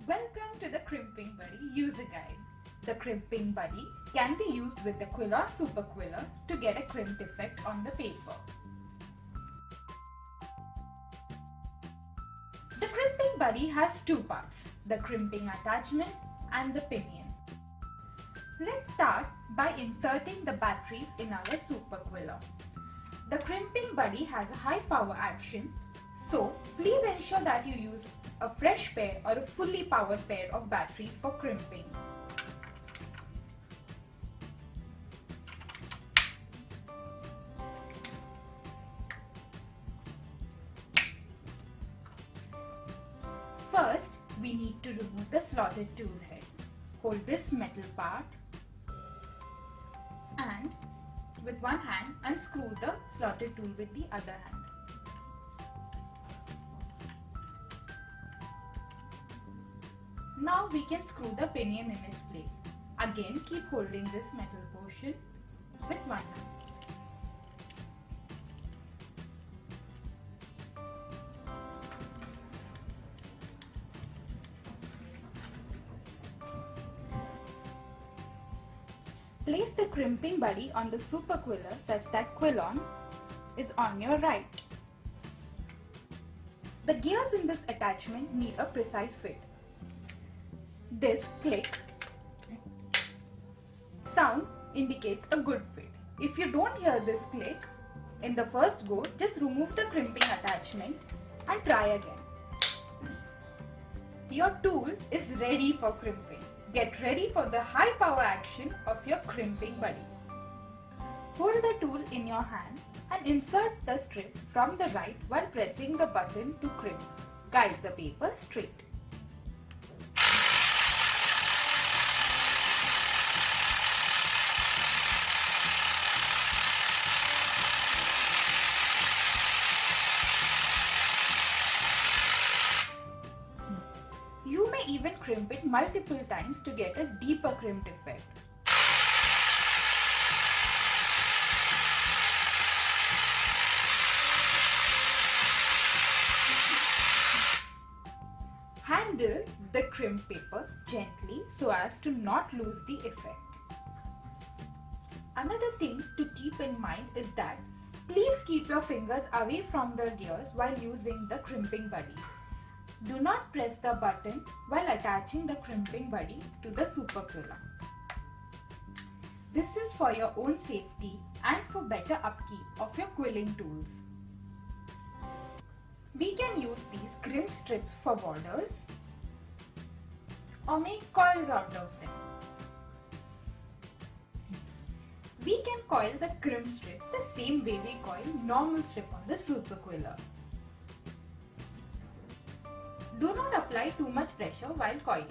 Welcome to the Crimping Buddy user guide. The Crimping Buddy can be used with the Quill or Super Quiller to get a crimped effect on the paper. The Crimping Buddy has two parts, the crimping attachment and the pinion. Let's start by inserting the batteries in our Super Quiller. The Crimping Buddy has a high power action, so please ensure that you use a fresh pair or a fully powered pair of batteries for crimping. First, we need to remove the slotted tool head. Hold this metal part and with one hand unscrew the slotted tool with the other hand. Now we can screw the pinion in its place. Again, keep holding this metal portion with one hand. Place the Crimping Buddy on the Super Quiller such that Quill is on your right. The gears in this attachment need a precise fit. This click sound indicates a good fit. If you don't hear this click in the first go, just remove the crimping attachment and try again. Your tool is ready for crimping. Get ready for the high power action of your Crimping Buddy. Hold the tool in your hand and insert the strip from the right while pressing the button to crimp. Guide the paper straight. You may even crimp it multiple times to get a deeper crimped effect. Handle the crimp paper gently so as to not lose the effect. Another thing to keep in mind is that please keep your fingers away from the gears while using the Crimping Buddy. Do not press the button while attaching the Crimping Buddy to the Super Quiller. This is for your own safety and for better upkeep of your quilling tools. We can use these crimped strips for borders or make coils out of them. We can coil the crimp strip the same way we coil normal strip on the Super Quiller. Do not apply too much pressure while coiling.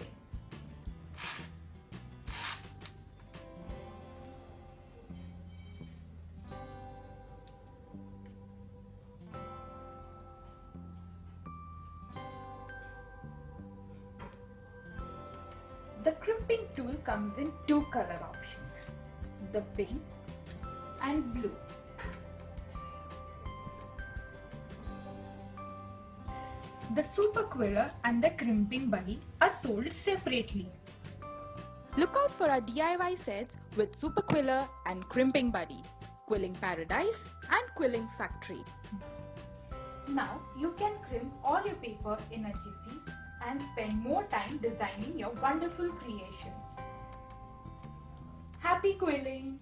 The crimping tool comes in two color options, the pink and blue. The Super Quiller and the Crimping Buddy are sold separately. Look out for our DIY sets with Super Quiller and Crimping Buddy, Quilling Paradise and Quilling Factory. Now you can crimp all your paper in a jiffy and spend more time designing your wonderful creations. Happy quilling!